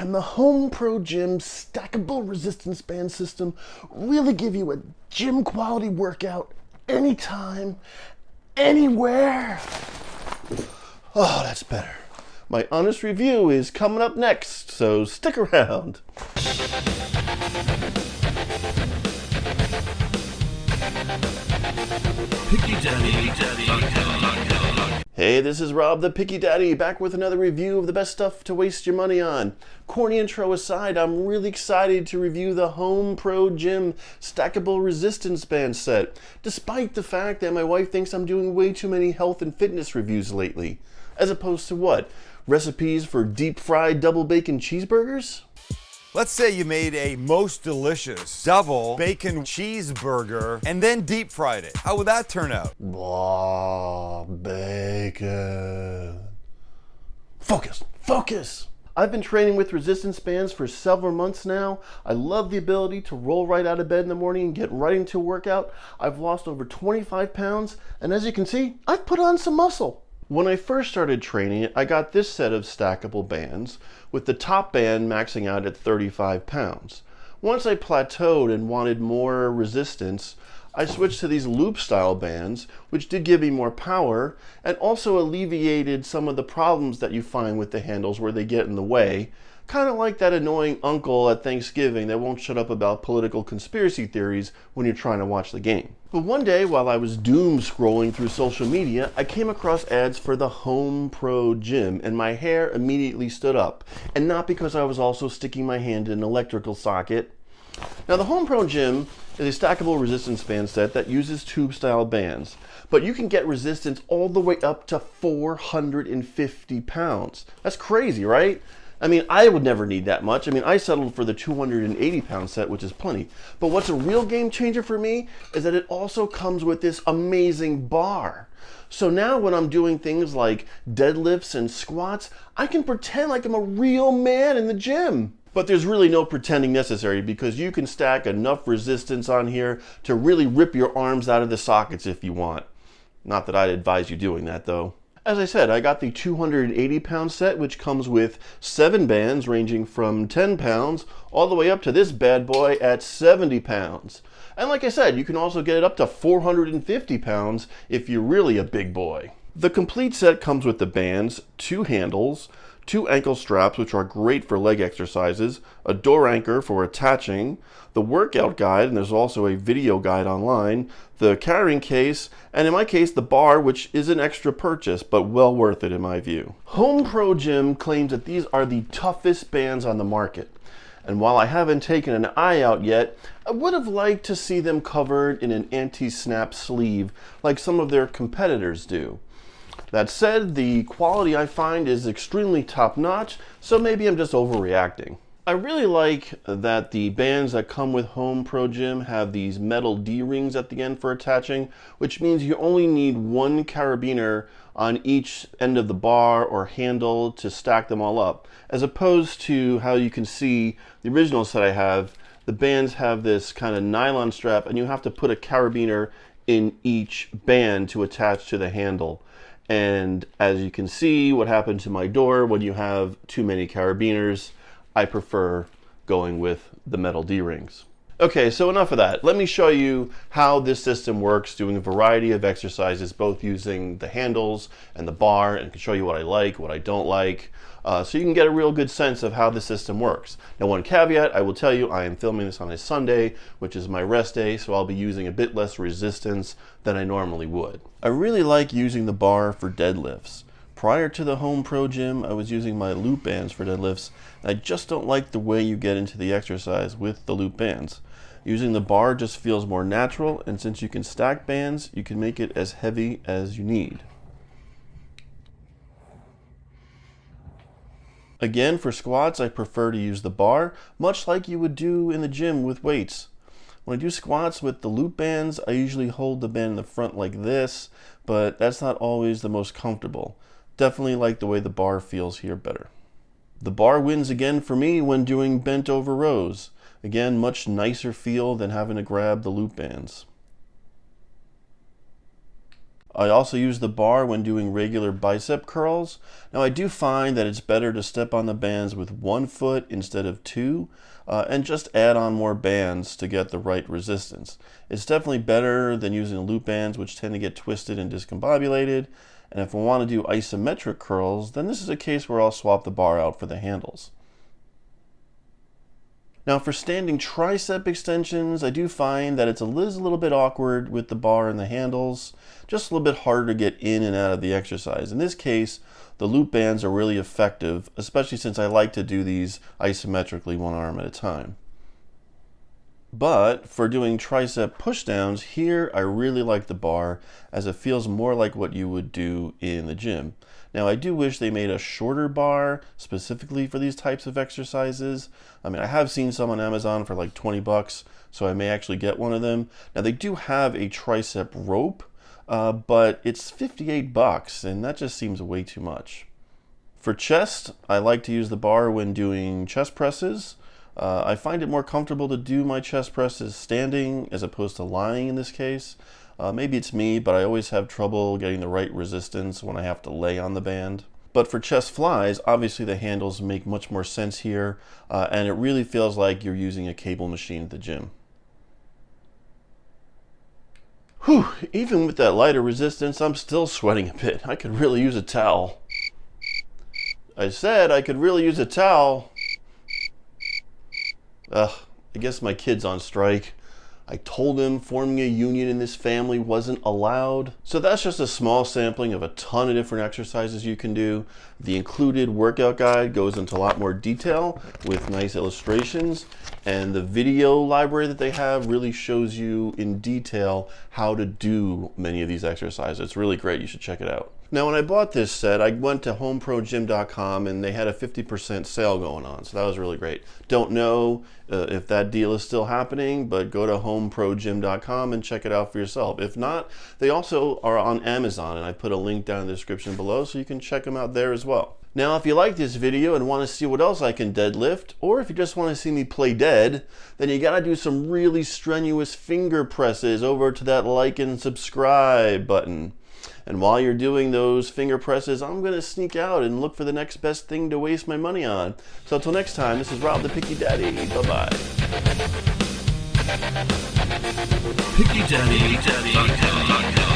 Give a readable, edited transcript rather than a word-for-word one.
Can the HomeProGym stackable resistance band system really give you a gym quality workout anytime, anywhere? Oh, that's better. My honest review is coming up next, so stick around. Hey, this is Rob the Picky Daddy, back with another review of the best stuff to waste your money on. Corny intro aside, I'm really excited to review the HomeProGym stackable resistance band set, despite the fact that my wife thinks I'm doing way too many health and fitness reviews lately. As opposed to what? Recipes for deep fried double bacon cheeseburgers? Let's say you made a most delicious double bacon cheeseburger and then deep fried it. How would that turn out? Blah, bacon. Focus. I've been training with resistance bands for several months now. I love the ability to roll right out of bed in the morning and get right into a workout. I've lost over 25 pounds, and as you can see, I've put on some muscle. When I first started training, I got this set of stackable bands, with the top band maxing out at 35 pounds. Once I plateaued and wanted more resistance, I switched to these loop style bands, which did give me more power and also alleviated some of the problems that you find with the handles where they get in the way. Kind of like that annoying uncle at Thanksgiving that won't shut up about political conspiracy theories when you're trying to watch the game. But one day, while I was doom scrolling through social media, I came across ads for the HomeProGym, and my hair immediately stood up. And not because I was also sticking my hand in an electrical socket. Now, the HomeProGym is a stackable resistance band set that uses tube-style bands, but you can get resistance all the way up to 450 pounds. That's crazy, right? I mean, I would never need that much. I mean, I settled for the 280-pound set, which is plenty. But what's a real game changer for me is that it also comes with this amazing bar. So now when I'm doing things like deadlifts and squats, I can pretend like I'm a real man in the gym. But there's really no pretending necessary because you can stack enough resistance on here to really rip your arms out of the sockets if you want. Not that I'd advise you doing that, though. As I said, I got the 280-pound set, which comes with 7 bands ranging from 10 pounds all the way up to this bad boy at 70 pounds. And like I said, you can also get it up to 450 pounds if you're really a big boy. The complete set comes with the bands, 2 handles, 2 ankle straps, which are great for leg exercises, a door anchor for attaching, the workout guide, and there's also a video guide online, the carrying case, and in my case, the bar, which is an extra purchase, but well worth it in my view. HomeProGym claims that these are the toughest bands on the market. And while I haven't taken an eye out yet, I would have liked to see them covered in an anti-snap sleeve like some of their competitors do. That said, the quality I find is extremely top-notch, so maybe I'm just overreacting. I really like that the bands that come with HomeProGym have these metal D-rings at the end for attaching, which means you only need one carabiner on each end of the bar or handle to stack them all up, as opposed to how you can see the original set I have. The bands have this kind of nylon strap, and you have to put a carabiner in each band to attach to the handle. And as you can see, what happened to my door when you have too many carabiners, I prefer going with the metal D-rings. Okay, so enough of that. Let me show you how this system works, doing a variety of exercises, both using the handles and the bar, and I can show you what I like, what I don't like, so you can get a real good sense of how the system works. Now, one caveat, I will tell you, I am filming this on a Sunday, which is my rest day, so I'll be using a bit less resistance than I normally would. I really like using the bar for deadlifts. Prior to the HomeProGym, I was using my loop bands for deadlifts, and I just don't like the way you get into the exercise with the loop bands. Using the bar just feels more natural, and since you can stack bands, you can make it as heavy as you need. Again, for squats, I prefer to use the bar, much like you would do in the gym with weights. When I do squats with the loop bands, I usually hold the band in the front like this, but that's not always the most comfortable. Definitely like the way the bar feels here better. The bar wins again for me when doing bent over rows. Again, much nicer feel than having to grab the loop bands. I also use the bar when doing regular bicep curls. Now I do find that it's better to step on the bands with one foot instead of two, and just add on more bands to get the right resistance. It's definitely better than using loop bands, which tend to get twisted and discombobulated. And if I want to do isometric curls, then this is a case where I'll swap the bar out for the handles. Now for standing tricep extensions, I do find that it's a little bit awkward with the bar and the handles, just a little bit harder to get in and out of the exercise. In this case, the loop bands are really effective, especially since I like to do these isometrically, one arm at a time. But for doing tricep pushdowns, here I really like the bar, as it feels more like what you would do in the gym. Now I do wish they made a shorter bar specifically for these types of exercises. I mean, I have seen some on Amazon for like 20 bucks, so I may actually get one of them. Now they do have a tricep rope, but it's 58 bucks, and that just seems way too much. For chest, I like to use the bar when doing chest presses. I find it more comfortable to do my chest presses standing as opposed to lying in this case. Maybe it's me, but I always have trouble getting the right resistance when I have to lay on the band. But for chest flies, obviously the handles make much more sense here, and it really feels like you're using a cable machine at the gym. Whew, even with that lighter resistance, I'm still sweating a bit. I could really use a towel. I said I could really use a towel. I guess my kid's on strike. I told him forming a union in this family wasn't allowed. So that's just a small sampling of a ton of different exercises you can do. The included workout guide goes into a lot more detail with nice illustrations, and the video library that they have really shows you in detail how to do many of these exercises. It's really great. You should check it out. Now, when I bought this set, I went to HomeProGym.com and they had a 50% sale going on, so that was really great. Don't know if that deal is still happening, but go to HomeProGym.com and check it out for yourself. If not, they also are on Amazon, and I put a link down in the description below so you can check them out there as well. Now, if you like this video and want to see what else I can deadlift, or if you just want to see me play dead, then you gotta do some really strenuous finger presses over to that like and subscribe button. And while you're doing those finger presses, I'm going to sneak out and look for the next best thing to waste my money on. So until next time, this is Rob the Picky Daddy. Bye-bye. PickyDaddy.com